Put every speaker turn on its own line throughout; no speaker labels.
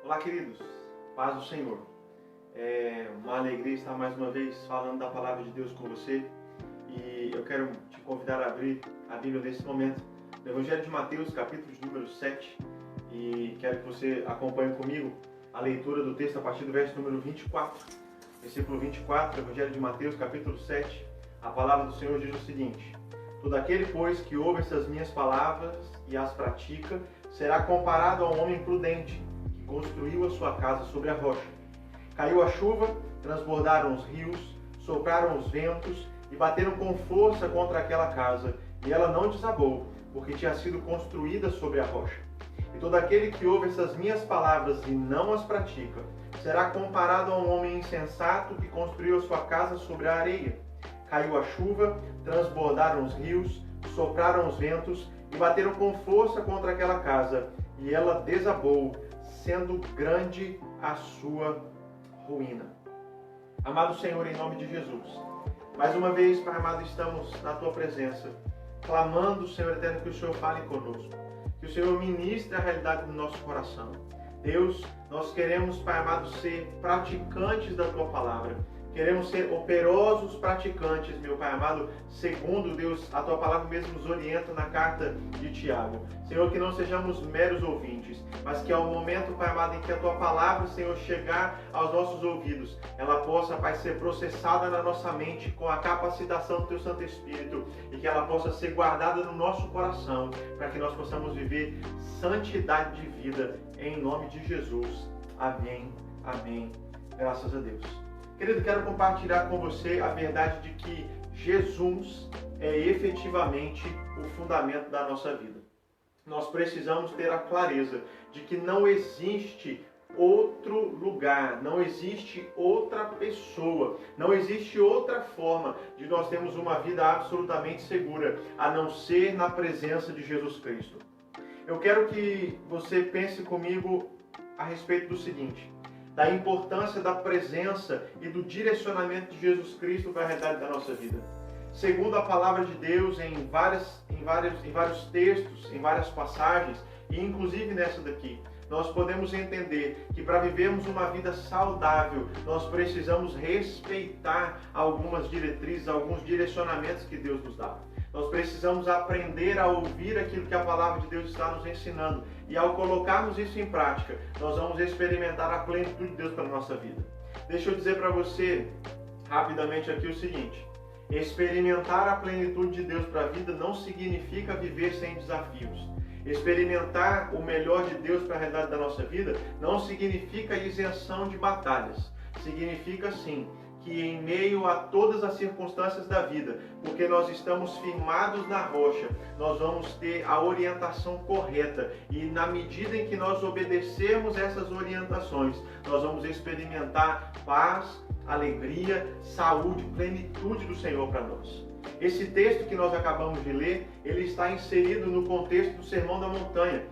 Olá, queridos, paz do Senhor. É uma alegria estar mais uma vez falando da palavra de Deus com você e eu quero te convidar a abrir a Bíblia nesse momento, no Evangelho de Mateus, capítulo de número 7, e quero que você acompanhe comigo a leitura do texto a partir do verso número 24. Versículo 24, Evangelho de Mateus, capítulo 7, a palavra do Senhor diz o seguinte: todo aquele, pois, que ouve essas minhas palavras e as pratica, será comparado a um homem prudente, que construiu a sua casa sobre a rocha. Caiu a chuva, transbordaram os rios, sopraram os ventos e bateram com força contra aquela casa, e ela não desabou, porque tinha sido construída sobre a rocha. E todo aquele que ouve essas minhas palavras e não as pratica, será comparado a um homem insensato que construiu a sua casa sobre a areia. Caiu a chuva, transbordaram os rios, sopraram os ventos e bateram com força contra aquela casa, e ela desabou, sendo grande a sua ruína. Amado Senhor, em nome de Jesus, mais uma vez, Pai amado, estamos na Tua presença, clamando, Senhor eterno, que o Senhor fale conosco, que o Senhor ministre a realidade do nosso coração. Deus, nós queremos, Pai amado, ser praticantes da Tua palavra. Queremos ser operosos praticantes, meu Pai amado, segundo, Deus, a Tua palavra mesmo nos orienta na carta de Tiago. Senhor, que não sejamos meros ouvintes, mas que ao momento, Pai amado, em que a Tua palavra, Senhor, chegar aos nossos ouvidos, ela possa, Pai, ser processada na nossa mente com a capacitação do Teu Santo Espírito e que ela possa ser guardada no nosso coração, para que nós possamos viver santidade de vida, em nome de Jesus. Amém, amém. Graças a Deus. Querido, quero compartilhar com você a verdade de que Jesus é efetivamente o fundamento da nossa vida. Nós precisamos ter a clareza de que não existe outro lugar, não existe outra pessoa, não existe outra forma de nós termos uma vida absolutamente segura, a não ser na presença de Jesus Cristo. Eu quero que você pense comigo a respeito do seguinte: da importância da presença e do direcionamento de Jesus Cristo para a realidade da nossa vida. Segundo a palavra de Deus, em vários textos, em várias passagens, e inclusive nessa daqui, nós podemos entender que para vivermos uma vida saudável, nós precisamos respeitar algumas diretrizes, alguns direcionamentos que Deus nos dá. Nós precisamos aprender a ouvir aquilo que a palavra de Deus está nos ensinando. E ao colocarmos isso em prática, nós vamos experimentar a plenitude de Deus para a nossa vida. Deixa eu dizer para você rapidamente aqui o seguinte: experimentar a plenitude de Deus para a vida não significa viver sem desafios. Experimentar o melhor de Deus para a realidade da nossa vida não significa isenção de batalhas. Significa sim que em meio a todas as circunstâncias da vida, porque nós estamos firmados na rocha, nós vamos ter a orientação correta, e na medida em que nós obedecermos essas orientações, nós vamos experimentar paz, alegria, saúde, plenitude do Senhor para nós. Esse texto que nós acabamos de ler, ele está inserido no contexto do Sermão da Montanha.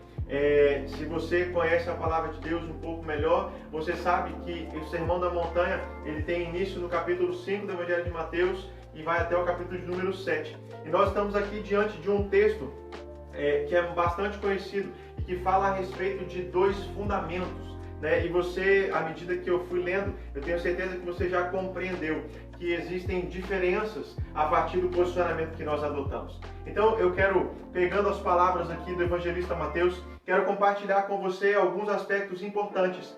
Se você conhece a palavra de Deus um pouco melhor, você sabe que o Sermão da Montanha ele tem início no capítulo 5 do Evangelho de Mateus e vai até o capítulo de número 7. E nós estamos aqui diante de um texto que é bastante conhecido e que fala a respeito de dois fundamentos. E você, à medida que eu fui lendo, eu tenho certeza que você já compreendeu que existem diferenças a partir do posicionamento que nós adotamos. Então eu quero, pegando as palavras aqui do evangelista Mateus, quero compartilhar com você alguns aspectos importantes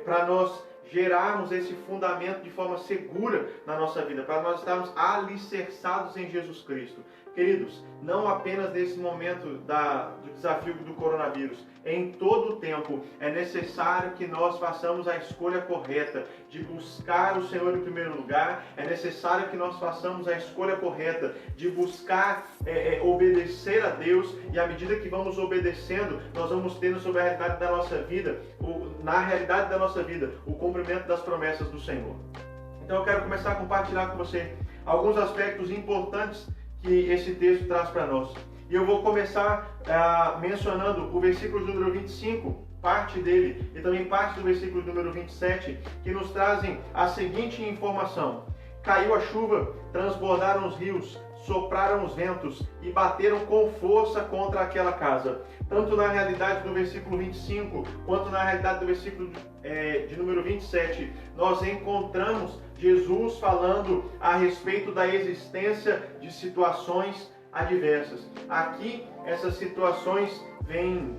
para nós gerarmos esse fundamento de forma segura na nossa vida, para nós estarmos alicerçados em Jesus Cristo. Queridos, não apenas nesse momento do desafio do coronavírus, em todo o tempo é necessário que nós façamos a escolha correta de buscar o Senhor em primeiro lugar, é necessário que nós façamos a escolha correta de buscar obedecer a Deus, e à medida que vamos obedecendo, nós vamos tendo sobre a realidade da nossa vida, na realidade da nossa vida, o cumprimento das promessas do Senhor. Então eu quero começar a compartilhar com você alguns aspectos importantes que esse texto traz para nós. E eu vou começar mencionando o versículo número 25, parte dele, e também parte do versículo número 27, que nos trazem a seguinte informação: caiu a chuva, transbordaram os rios, sopraram os ventos e bateram com força contra aquela casa. Tanto na realidade do versículo 25, quanto na realidade do versículo de número 27, nós encontramos Jesus falando a respeito da existência de situações adversas. Aqui, essas situações vêm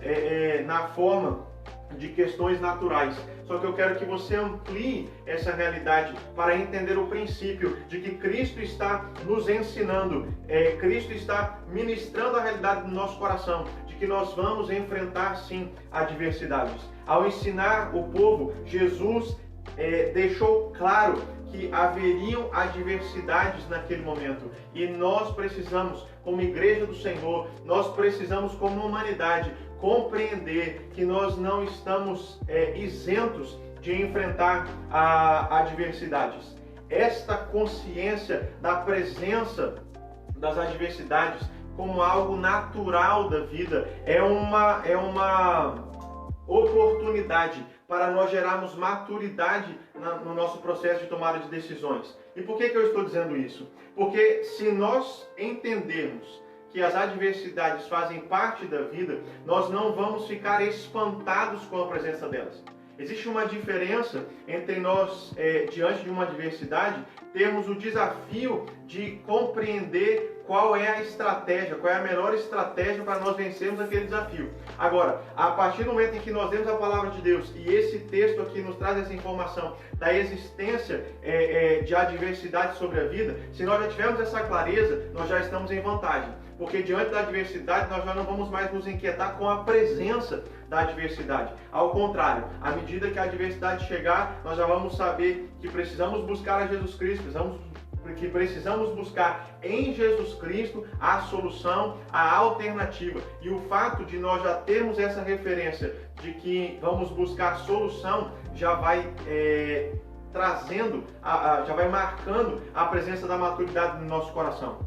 na forma de questões naturais. Só que eu quero que você amplie essa realidade para entender o princípio de que Cristo está nos ensinando, Cristo está ministrando a realidade do nosso coração, de que nós vamos enfrentar sim adversidades. Ao ensinar o povo, Jesus deixou claro que haveriam adversidades naquele momento. E nós precisamos, como igreja do Senhor, nós precisamos, como humanidade, compreender que nós não estamos isentos de enfrentar adversidades. Esta consciência da presença das adversidades como algo natural da vida é uma oportunidade para nós gerarmos maturidade no nosso processo de tomada de decisões. E por que eu estou dizendo isso? Porque se nós entendermos que as adversidades fazem parte da vida, nós não vamos ficar espantados com a presença delas. Existe uma diferença entre nós, diante de uma adversidade, termos o desafio de compreender qual é a estratégia, qual é a melhor estratégia para nós vencermos aquele desafio. Agora, a partir do momento em que nós lemos a palavra de Deus, e esse texto aqui nos traz essa informação da existência de adversidade sobre a vida, se nós já tivermos essa clareza, nós já estamos em vantagem. Porque diante da adversidade, nós já não vamos mais nos inquietar com a presença da adversidade. Ao contrário, à medida que a adversidade chegar, nós já vamos saber que precisamos buscar a Jesus Cristo, que precisamos buscar em Jesus Cristo a solução, a alternativa. E o fato de nós já termos essa referência de que vamos buscar solução, já vai já vai marcando a presença da maturidade no nosso coração.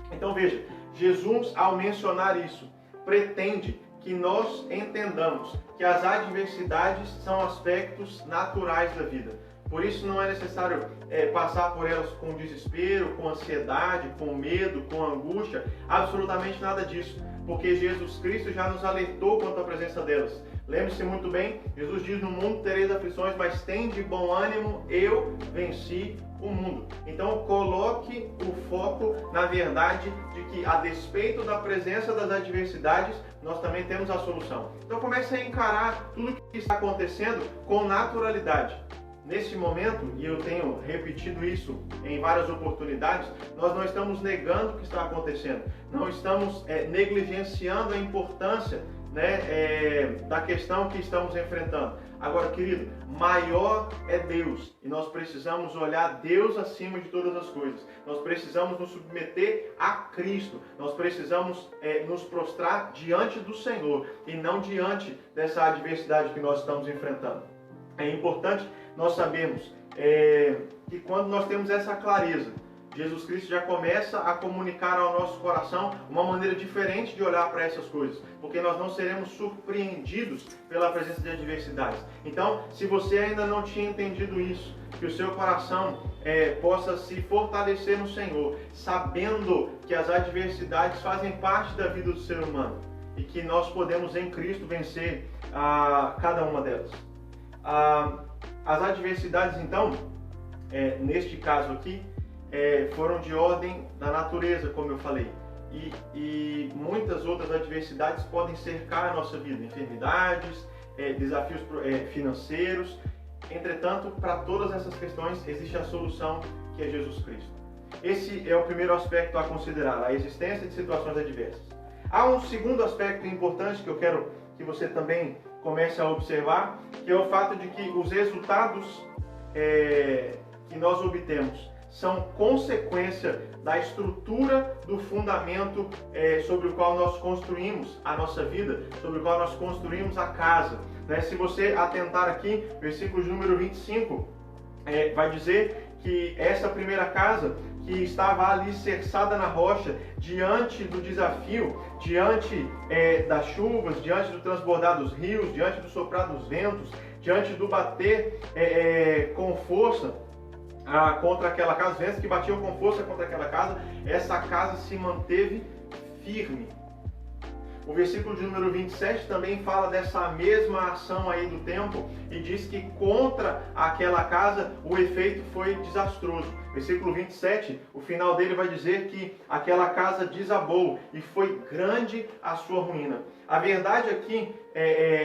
Então veja, Jesus, ao mencionar isso, pretende que nós entendamos que as adversidades são aspectos naturais da vida. Por isso não é necessário passar por elas com desespero, com ansiedade, com medo, com angústia, absolutamente nada disso, porque Jesus Cristo já nos alertou quanto à presença delas. Lembre-se muito bem, Jesus diz: no mundo tereis aflições, mas tende bom ânimo, eu venci o mundo. Então coloque o foco na verdade de que, a despeito da presença das adversidades, nós também temos a solução. Então comece a encarar tudo o que está acontecendo com naturalidade. Nesse momento, e eu tenho repetido isso em várias oportunidades, nós não estamos negando o que está acontecendo, não estamos negligenciando a importância da questão que estamos enfrentando. Agora, querido, maior é Deus, e nós precisamos olhar Deus acima de todas as coisas. Nós precisamos nos submeter a Cristo, nós precisamos nos prostrar diante do Senhor e não diante dessa adversidade que nós estamos enfrentando. É importante nós sabermos que quando nós temos essa clareza, Jesus Cristo já começa a comunicar ao nosso coração uma maneira diferente de olhar para essas coisas, porque nós não seremos surpreendidos pela presença de adversidades. Então, se você ainda não tinha entendido isso, que o seu coração possa se fortalecer no Senhor, sabendo que as adversidades fazem parte da vida do ser humano e que nós podemos em Cristo vencer cada uma delas. As adversidades, então, neste caso aqui, foram de ordem da natureza, como eu falei, e muitas outras adversidades podem cercar a nossa vida, enfermidades, desafios financeiros. Entretanto, para todas essas questões existe a solução, que é Jesus Cristo. Esse é o primeiro aspecto a considerar, a existência de situações adversas. Há um segundo aspecto importante que eu quero que você também comece a observar, que é o fato de que os resultados que nós obtemos são consequência da estrutura do fundamento sobre o qual nós construímos a nossa vida, sobre o qual nós construímos a casa. Se você atentar aqui, versículo de número 25, vai dizer que essa primeira casa, que estava alicerçada na rocha, diante do desafio, diante das chuvas, diante do transbordar dos rios, diante do soprar dos ventos, diante do bater com força, contra aquela casa, os ventos que batiam com força contra aquela casa, essa casa se manteve firme. O versículo de número 27 também fala dessa mesma ação aí do tempo e diz que contra aquela casa o efeito foi desastroso. Versículo 27, o final dele vai dizer que aquela casa desabou e foi grande a sua ruína. A verdade aqui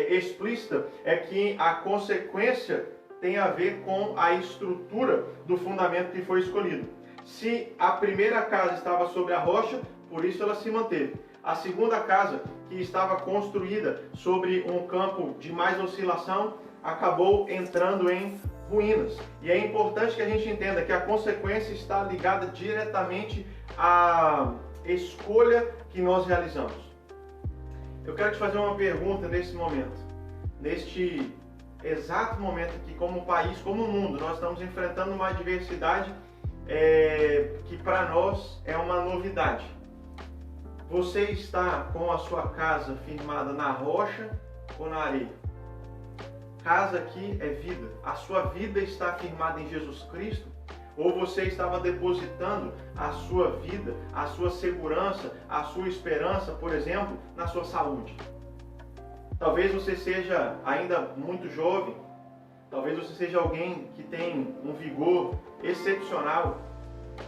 explícita é que a consequência tem a ver com a estrutura do fundamento que foi escolhido. Se a primeira casa estava sobre a rocha, por isso ela se manteve. A segunda casa, que estava construída sobre um campo de mais oscilação, acabou entrando em ruínas. E é importante que a gente entenda que a consequência está ligada diretamente à escolha que nós realizamos. Eu quero te fazer uma pergunta nesse momento. Neste exato momento aqui, como país, como mundo, nós estamos enfrentando uma adversidade que para nós é uma novidade. Você está com a sua casa firmada na rocha ou na areia? Casa aqui é vida. A sua vida está firmada em Jesus Cristo? Ou você estava depositando a sua vida, a sua segurança, a sua esperança, por exemplo, na sua saúde? Talvez você seja ainda muito jovem, talvez você seja alguém que tem um vigor excepcional,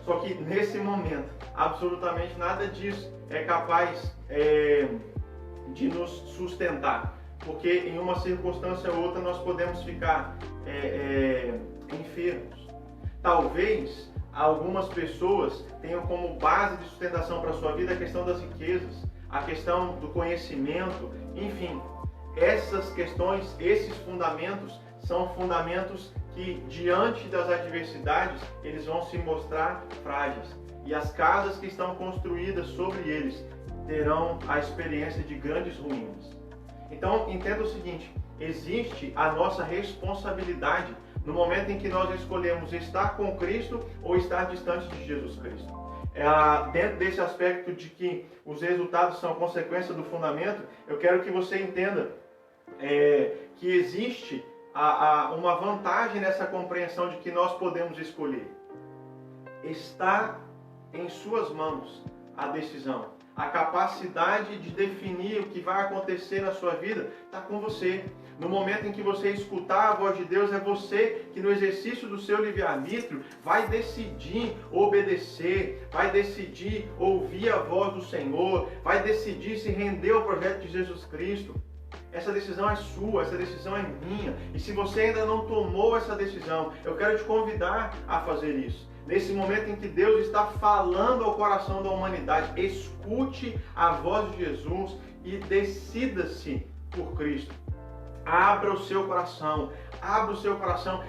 só que nesse momento, absolutamente nada disso é capaz de nos sustentar, porque em uma circunstância ou outra nós podemos ficar enfermos. Talvez algumas pessoas tenham como base de sustentação para a sua vida a questão das riquezas, a questão do conhecimento, enfim. Essas questões, esses fundamentos, são fundamentos que, diante das adversidades, eles vão se mostrar frágeis. E as casas que estão construídas sobre eles terão a experiência de grandes ruínas. Então, entenda o seguinte, existe a nossa responsabilidade no momento em que nós escolhemos estar com Cristo ou estar distante de Jesus Cristo. Dentro desse aspecto de que os resultados são consequência do fundamento, eu quero que você entenda que existe uma vantagem nessa compreensão de que nós podemos escolher. Está em suas mãos a decisão. A capacidade de definir o que vai acontecer na sua vida está com você. No momento em que você escutar a voz de Deus, é você que no exercício do seu livre-arbítrio vai decidir obedecer, vai decidir ouvir a voz do Senhor, vai decidir se render ao projeto de Jesus Cristo. Essa decisão é sua, essa decisão é minha. E se você ainda não tomou essa decisão, eu quero te convidar a fazer isso. Nesse momento em que Deus está falando ao coração da humanidade, escute a voz de Jesus e decida-se por Cristo. Abra o seu coração,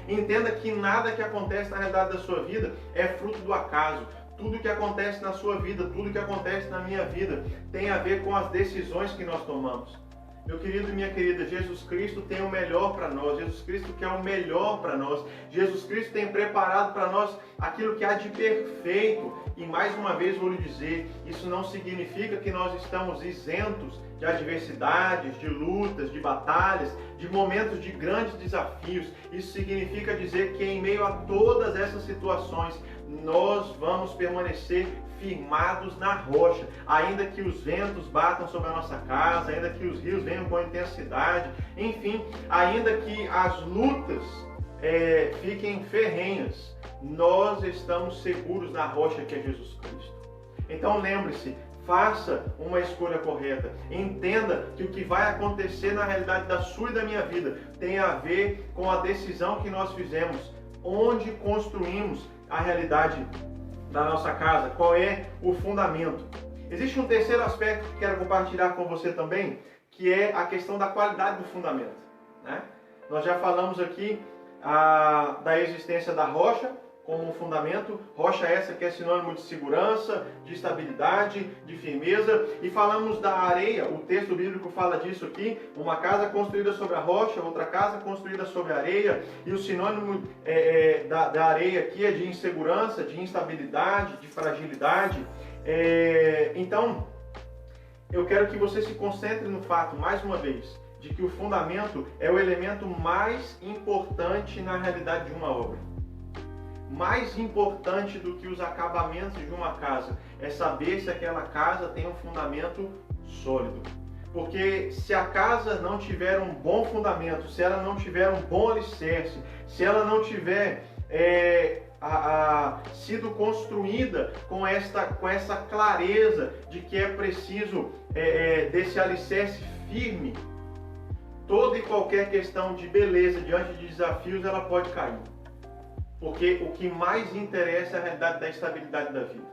entenda que nada que acontece na realidade da sua vida é fruto do acaso. Tudo que acontece na sua vida, tudo que acontece na minha vida tem a ver com as decisões que nós tomamos. Meu querido e minha querida, Jesus Cristo tem o melhor para nós. Jesus Cristo quer o melhor para nós. Jesus Cristo tem preparado para nós aquilo que há de perfeito. E mais uma vez vou lhe dizer, isso não significa que nós estamos isentos de adversidades, de lutas, de batalhas, de momentos de grandes desafios. Isso significa dizer que em meio a todas essas situações, nós vamos permanecer firmados na rocha, ainda que os ventos batam sobre a nossa casa, ainda que os rios venham com intensidade, enfim, ainda que as lutas fiquem ferrenhas, nós estamos seguros na rocha que é Jesus Cristo. Então lembre-se, faça uma escolha correta, entenda que o que vai acontecer na realidade da sua e da minha vida tem a ver com a decisão que nós fizemos, onde construímos a realidade da nossa casa, qual é o fundamento. Existe um terceiro aspecto que quero compartilhar com você também, que é a questão da qualidade do fundamento, né? Nós já falamos aqui da existência da rocha como um fundamento, rocha essa que é sinônimo de segurança, de estabilidade, de firmeza, e falamos da areia, o texto bíblico fala disso aqui, uma casa construída sobre a rocha, outra casa construída sobre a areia, e o sinônimo da areia aqui é de insegurança, de instabilidade, de fragilidade. Então, eu quero que você se concentre no fato, mais uma vez, de que o fundamento é o elemento mais importante na realidade de uma obra. mais importante do que os acabamentos de uma casa é saber se aquela casa tem um fundamento sólido. Porque se a casa não tiver um bom fundamento, se ela não tiver um bom alicerce, se ela não tiver sido construída com essa clareza de que é preciso desse alicerce firme, toda e qualquer questão de beleza diante de desafios, ela pode cair. Porque o que mais interessa é a realidade da estabilidade da vida.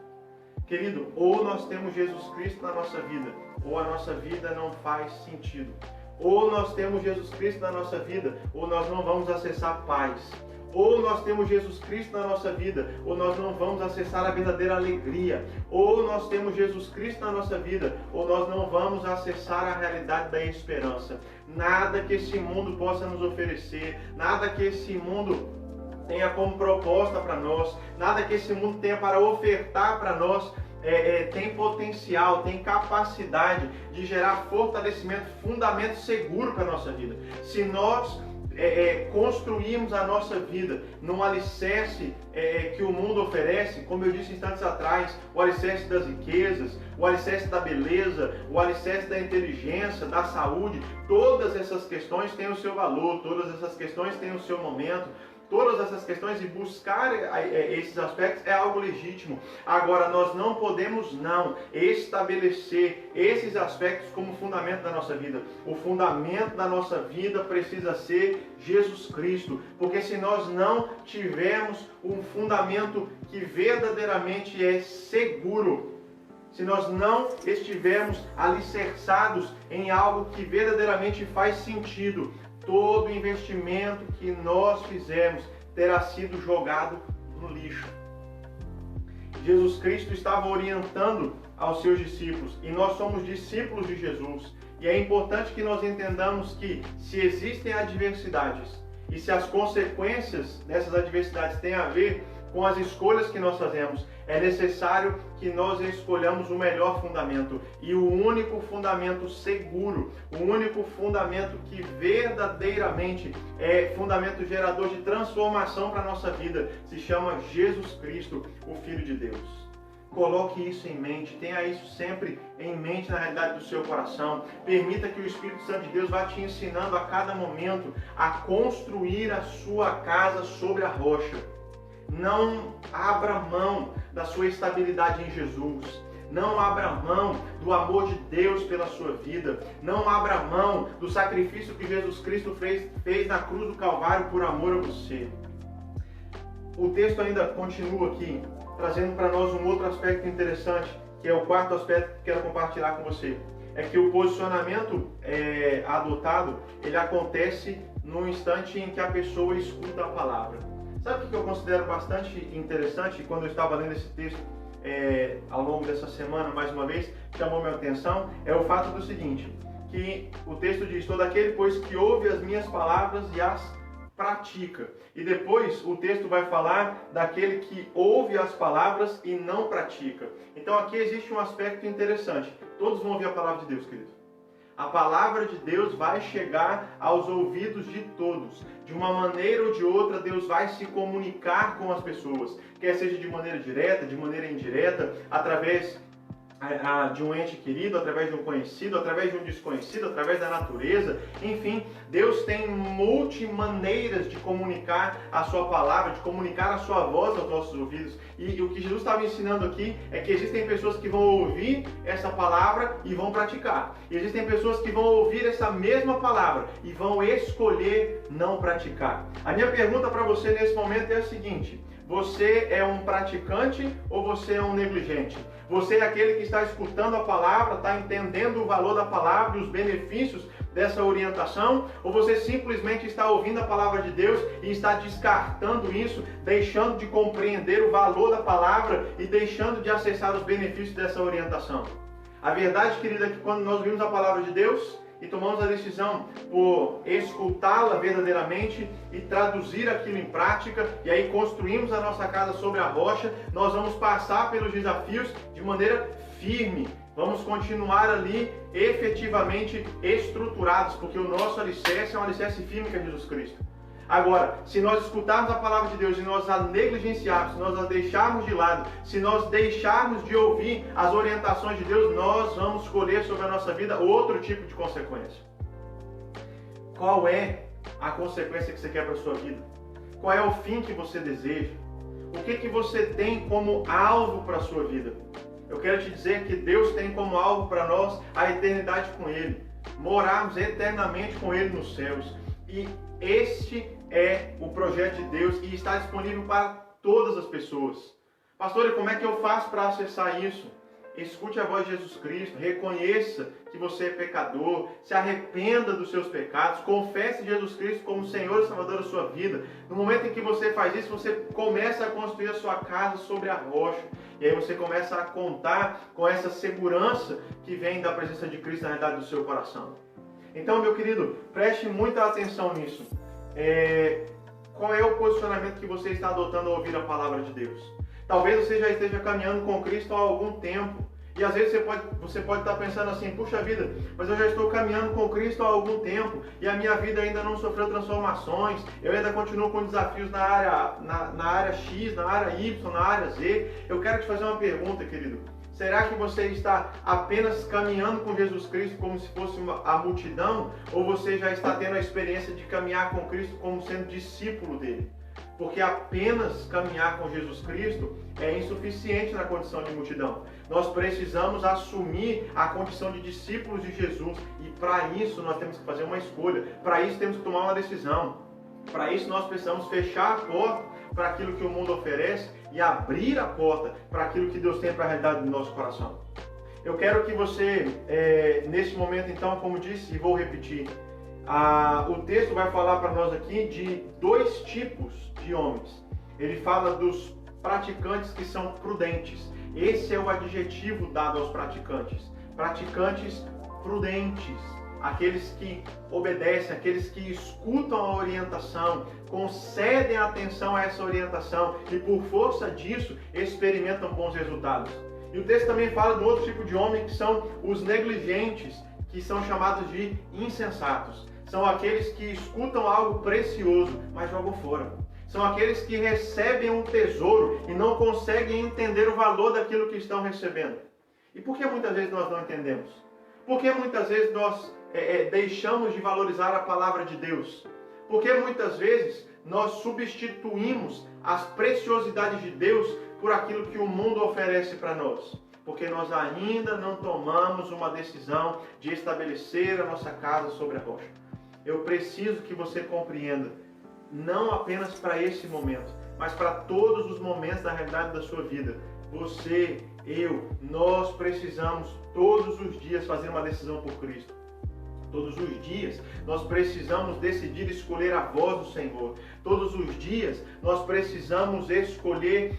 Querido, ou nós temos Jesus Cristo na nossa vida, ou a nossa vida não faz sentido. Ou nós temos Jesus Cristo na nossa vida, ou nós não vamos acessar paz. Ou nós temos Jesus Cristo na nossa vida, ou nós não vamos acessar a verdadeira alegria. Ou nós temos Jesus Cristo na nossa vida, ou nós não vamos acessar a realidade da esperança. Nada que esse mundo possa nos oferecer, nada que esse mundo tenha como proposta para nós, nada que esse mundo tenha para ofertar para nós, tem potencial, tem capacidade de gerar fortalecimento, fundamento seguro para a nossa vida. Se nós construirmos a nossa vida num alicerce que o mundo oferece, como eu disse instantes atrás, o alicerce das riquezas, o alicerce da beleza, o alicerce da inteligência, da saúde, todas essas questões têm o seu valor, todas essas questões têm o seu momento. Todas essas questões e buscar esses aspectos é algo legítimo. Agora, nós não podemos estabelecer esses aspectos como fundamento da nossa vida. O fundamento da nossa vida precisa ser Jesus Cristo. Porque se nós não tivermos um fundamento que verdadeiramente é seguro, se nós não estivermos alicerçados em algo que verdadeiramente faz sentido, todo investimento que nós fizermos terá sido jogado no lixo. Jesus Cristo estava orientando aos seus discípulos e nós somos discípulos de Jesus. E é importante que nós entendamos que se existem adversidades e se as consequências dessas adversidades têm a ver com as escolhas que nós fazemos, é necessário que nós escolhamos o melhor fundamento. E o único fundamento seguro, o único fundamento que verdadeiramente é fundamento gerador de transformação para a nossa vida, se chama Jesus Cristo, o Filho de Deus. Coloque isso em mente, tenha isso sempre em mente na realidade do seu coração. Permita que o Espírito Santo de Deus vá te ensinando a cada momento a construir a sua casa sobre a rocha. Não abra mão da sua estabilidade em Jesus. Não abra mão do amor de Deus pela sua vida. Não abra mão do sacrifício que Jesus Cristo fez na cruz do Calvário por amor a você. O texto ainda continua aqui, trazendo para nós um outro aspecto interessante, que é o quarto aspecto que quero compartilhar com você. É que o posicionamento adotado, ele acontece no instante em que a pessoa escuta a palavra. Sabe o que eu considero bastante interessante quando eu estava lendo esse texto ao longo dessa semana, mais uma vez, chamou minha atenção, é o fato do seguinte, que o texto diz: todo aquele, pois, que ouve as minhas palavras e as pratica. E depois o texto vai falar daquele que ouve as palavras e não pratica. Então aqui existe um aspecto interessante. Todos vão ouvir a palavra de Deus, querido. A palavra de Deus vai chegar aos ouvidos de todos. De uma maneira ou de outra, Deus vai se comunicar com as pessoas. Quer seja de maneira direta, de maneira indireta, através de um ente querido, através de um conhecido, através de um desconhecido, através da natureza. Enfim, Deus tem multimaneiras de comunicar a sua palavra, de comunicar a sua voz aos nossos ouvidos. E o que Jesus estava ensinando aqui é que existem pessoas que vão ouvir essa palavra e vão praticar. E existem pessoas que vão ouvir essa mesma palavra e vão escolher não praticar. A minha pergunta para você nesse momento é a seguinte: você é um praticante ou você é um negligente? Você é aquele que está escutando a palavra, está entendendo o valor da palavra e os benefícios dessa orientação? Ou você simplesmente está ouvindo a palavra de Deus e está descartando isso, deixando de compreender o valor da palavra e deixando de acessar os benefícios dessa orientação? A verdade, querida, é que quando nós ouvimos a palavra de Deus e tomamos a decisão por escutá-la verdadeiramente e traduzir aquilo em prática, e aí construímos a nossa casa sobre a rocha, nós vamos passar pelos desafios de maneira firme. Vamos continuar ali efetivamente estruturados, porque o nosso alicerce é um alicerce firme que é Jesus Cristo. Agora, se nós escutarmos a palavra de Deus e nós a negligenciarmos, se nós a deixarmos de lado, se nós deixarmos de ouvir as orientações de Deus, nós vamos escolher sobre a nossa vida outro tipo de consequência. Qual é a consequência que você quer para a sua vida? Qual é o fim que você deseja? O que você tem como alvo para a sua vida? Eu quero te dizer que Deus tem como alvo para nós a eternidade com Ele. Morarmos eternamente com Ele nos céus. E este é o projeto de Deus e está disponível para todas as pessoas. Pastor, e como é que eu faço para acessar isso? Escute a voz de Jesus Cristo, reconheça que você é pecador, se arrependa dos seus pecados, confesse Jesus Cristo como Senhor e Salvador da sua vida. No momento em que você faz isso, você começa a construir a sua casa sobre a rocha. E aí você começa a contar com essa segurança que vem da presença de Cristo na realidade do seu coração. Então, meu querido, preste muita atenção nisso. Qual é o posicionamento que você está adotando ao ouvir a palavra de Deus? Talvez você já esteja caminhando com Cristo há algum tempo. E às vezes você pode estar pensando assim, puxa vida, mas eu já estou caminhando com Cristo há algum tempo e a minha vida ainda não sofreu transformações, eu ainda continuo com desafios na área X, na área Y, na área Z. Eu quero te fazer uma pergunta, querido. Será que você está apenas caminhando com Jesus Cristo como se fosse a multidão? Ou você já está tendo a experiência de caminhar com Cristo como sendo discípulo dele? Porque apenas caminhar com Jesus Cristo é insuficiente na condição de multidão. Nós precisamos assumir a condição de discípulos de Jesus e para isso nós temos que fazer uma escolha, para isso temos que tomar uma decisão. Para isso nós precisamos fechar a porta para aquilo que o mundo oferece e abrir a porta para aquilo que Deus tem para a realidade do nosso coração. Eu quero que você, nesse momento então, como disse e vou repetir, o texto vai falar para nós aqui de dois tipos de homens. Ele fala dos praticantes que são prudentes. Esse é o adjetivo dado aos praticantes. Praticantes prudentes. Aqueles que obedecem, aqueles que escutam a orientação, concedem atenção a essa orientação e por força disso experimentam bons resultados. E o texto também fala de outro tipo de homem que são os negligentes, que são chamados de insensatos. São aqueles que escutam algo precioso, mas jogam fora. São aqueles que recebem um tesouro e não conseguem entender o valor daquilo que estão recebendo. E por que muitas vezes nós não entendemos? Por que muitas vezes nós deixamos de valorizar a palavra de Deus? Por que muitas vezes nós substituímos as preciosidades de Deus por aquilo que o mundo oferece para nós? Porque nós ainda não tomamos uma decisão de estabelecer a nossa casa sobre a rocha. Eu preciso que você compreenda, não apenas para esse momento, mas para todos os momentos da realidade da sua vida. Você, nós precisamos todos os dias fazer uma decisão por Cristo. Todos os dias nós precisamos decidir escolher a voz do Senhor. Todos os dias nós precisamos escolher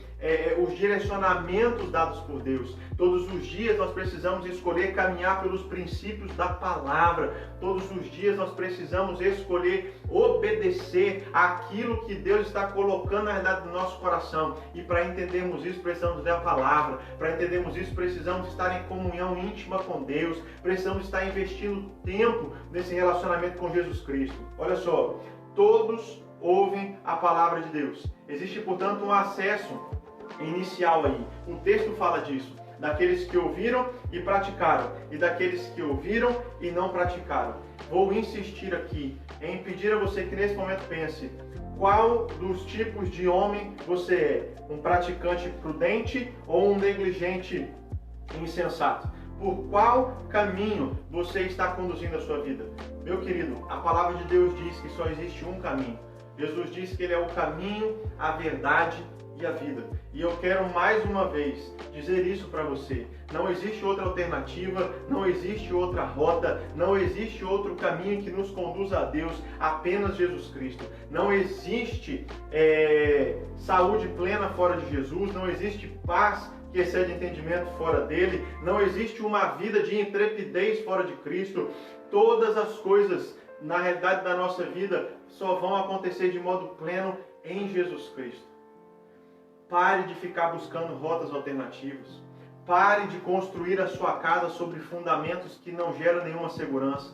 os direcionamentos dados por Deus. Todos os dias nós precisamos escolher caminhar pelos princípios da palavra. Todos os dias nós precisamos escolher obedecer aquilo que Deus está colocando na realidade do nosso coração. E para entendermos isso, precisamos ler a palavra. Para entendermos isso, precisamos estar em comunhão íntima com Deus. Precisamos estar investindo tempo nesse relacionamento com Jesus Cristo. Olha só, todos ouvem a palavra de Deus. Existe, portanto, um acesso inicial aí. O texto fala disso. Daqueles que ouviram e praticaram, e daqueles que ouviram e não praticaram. Vou insistir aqui em pedir a você que nesse momento pense: qual dos tipos de homem você é? Um praticante prudente ou um negligente insensato? Por qual caminho você está conduzindo a sua vida? Meu querido, a palavra de Deus diz que só existe um caminho. Jesus disse que Ele é o caminho, a verdade e a vida. E eu quero mais uma vez dizer isso para você. Não existe outra alternativa, não existe outra rota, não existe outro caminho que nos conduza a Deus, apenas Jesus Cristo. Não existe saúde plena fora de Jesus, não existe paz que excede entendimento fora dele, não existe uma vida de intrepidez fora de Cristo. Todas as coisas, na realidade da nossa vida, só vão acontecer de modo pleno em Jesus Cristo. Pare de ficar buscando rotas alternativas. Pare de construir a sua casa sobre fundamentos que não geram nenhuma segurança.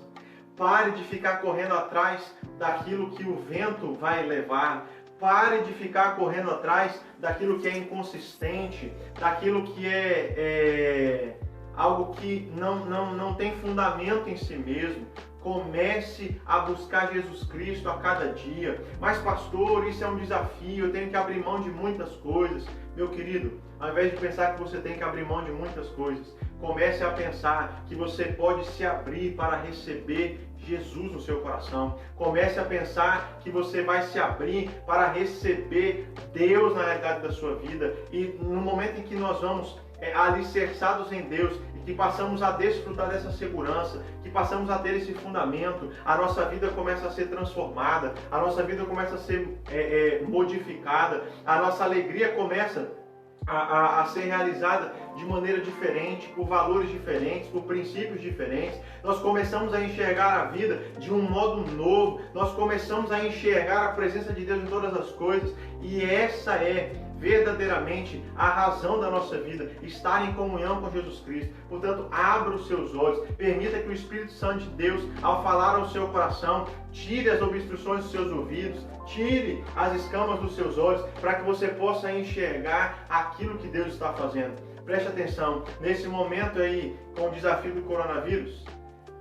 Pare de ficar correndo atrás daquilo que o vento vai levar. Pare de ficar correndo atrás daquilo que é inconsistente, daquilo que é algo que não tem fundamento em si mesmo. Comece a buscar Jesus Cristo a cada dia. Mas pastor, isso é um desafio, eu tenho que abrir mão de muitas coisas. Meu querido, ao invés de pensar que você tem que abrir mão de muitas coisas, comece a pensar que você pode se abrir para receber Jesus no seu coração. Comece a pensar que você vai se abrir para receber Deus na realidade da sua vida. E no momento em que nós vamos alicerçados em Deus e que passamos a desfrutar dessa segurança, que passamos a ter esse fundamento, a nossa vida começa a ser transformada, a nossa vida começa a ser modificada, a nossa alegria começa a ser realizada de maneira diferente, por valores diferentes, por princípios diferentes. Nós começamos a enxergar a vida de um modo novo, nós começamos a enxergar a presença de Deus em todas as coisas, e essa é verdadeiramente a razão da nossa vida, estar em comunhão com Jesus Cristo. Portanto, abra os seus olhos, permita que o Espírito Santo de Deus, ao falar ao seu coração, tire as obstruções dos seus ouvidos, tire as escamas dos seus olhos, para que você possa enxergar aquilo que Deus está fazendo. Preste atenção, nesse momento aí, com o desafio do coronavírus,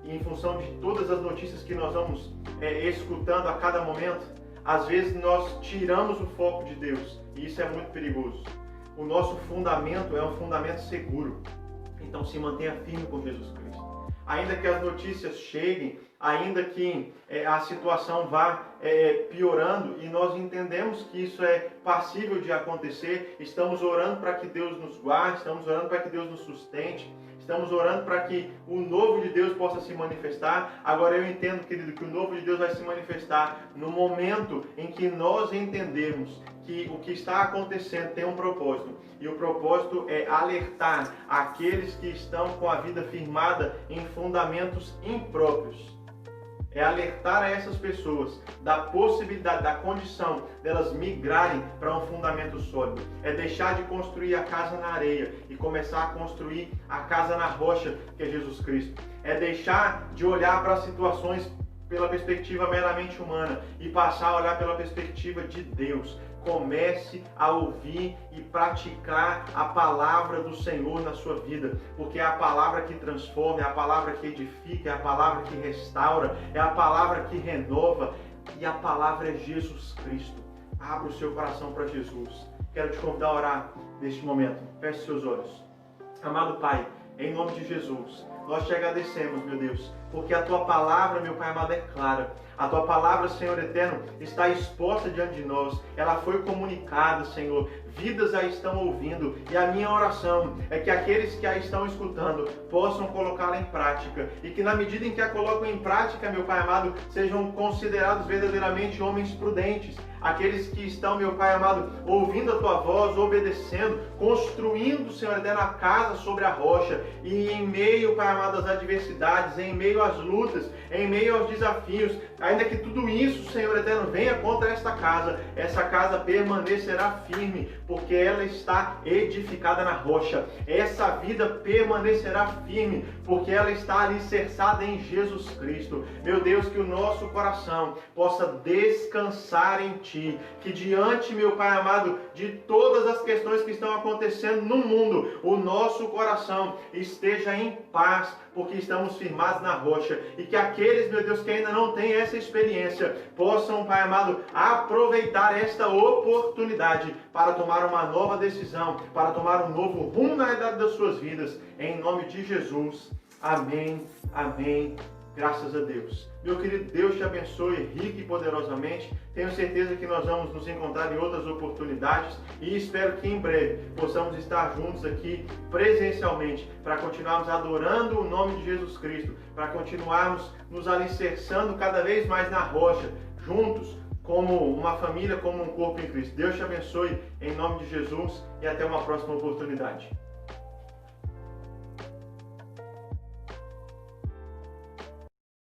e em função de todas as notícias que nós vamos escutando a cada momento, às vezes nós tiramos o foco de Deus, e isso é muito perigoso. O nosso fundamento é um fundamento seguro, então se mantenha firme com Jesus Cristo. Ainda que as notícias cheguem, ainda que a situação vá piorando, e nós entendemos que isso é passível de acontecer, estamos orando para que Deus nos guarde, estamos orando para que Deus nos sustente, estamos orando para que o novo de Deus possa se manifestar. Agora eu entendo, querido, que o novo de Deus vai se manifestar no momento em que nós entendermos que o que está acontecendo tem um propósito. E o propósito é alertar aqueles que estão com a vida firmada em fundamentos impróprios. É alertar a essas pessoas da possibilidade, da condição delas migrarem para um fundamento sólido. É deixar de construir a casa na areia e começar a construir a casa na rocha, que é Jesus Cristo. É deixar de olhar para as situações pela perspectiva meramente humana e passar a olhar pela perspectiva de Deus. Comece a ouvir e praticar a palavra do Senhor na sua vida, porque é a palavra que transforma, é a palavra que edifica, é a palavra que restaura, é a palavra que renova, e a palavra é Jesus Cristo. Abra o seu coração para Jesus. Quero te convidar a orar neste momento. Feche seus olhos. Amado Pai, em nome de Jesus, nós te agradecemos, meu Deus, porque a tua palavra, meu Pai amado, é clara. A tua palavra, Senhor eterno, está exposta diante de nós. Ela foi comunicada, Senhor. Vidas a estão ouvindo. E a minha oração é que aqueles que a estão escutando possam colocá-la em prática. E que na medida em que a colocam em prática, meu Pai amado, sejam considerados verdadeiramente homens prudentes. Aqueles que estão, meu Pai amado, ouvindo a tua voz, obedecendo, construindo, Senhor eterno, a casa sobre a rocha. E em meio, Pai amado, às adversidades, em meio às lutas, em meio aos desafios, ainda que tudo isso, Senhor eterno, venha contra essa casa permanecerá firme, porque ela está edificada na rocha. Essa vida permanecerá firme, porque ela está alicerçada em Jesus Cristo. Meu Deus, que o nosso coração possa descansar em Ti, que diante, meu Pai amado, de todas as questões que estão acontecendo no mundo, o nosso coração esteja em paz, porque estamos firmados na rocha, e que aqueles, meu Deus, que ainda não têm essa experiência, possam, Pai amado, aproveitar esta oportunidade para tomar uma nova decisão, para tomar um novo rumo na realidade das suas vidas, em nome de Jesus. Amém, amém. Graças a Deus. Meu querido, Deus te abençoe rica e poderosamente. Tenho certeza que nós vamos nos encontrar em outras oportunidades e espero que em breve possamos estar juntos aqui presencialmente para continuarmos adorando o nome de Jesus Cristo, para continuarmos nos alicerçando cada vez mais na rocha, juntos, como uma família, como um corpo em Cristo. Deus te abençoe em nome de Jesus e até uma próxima oportunidade.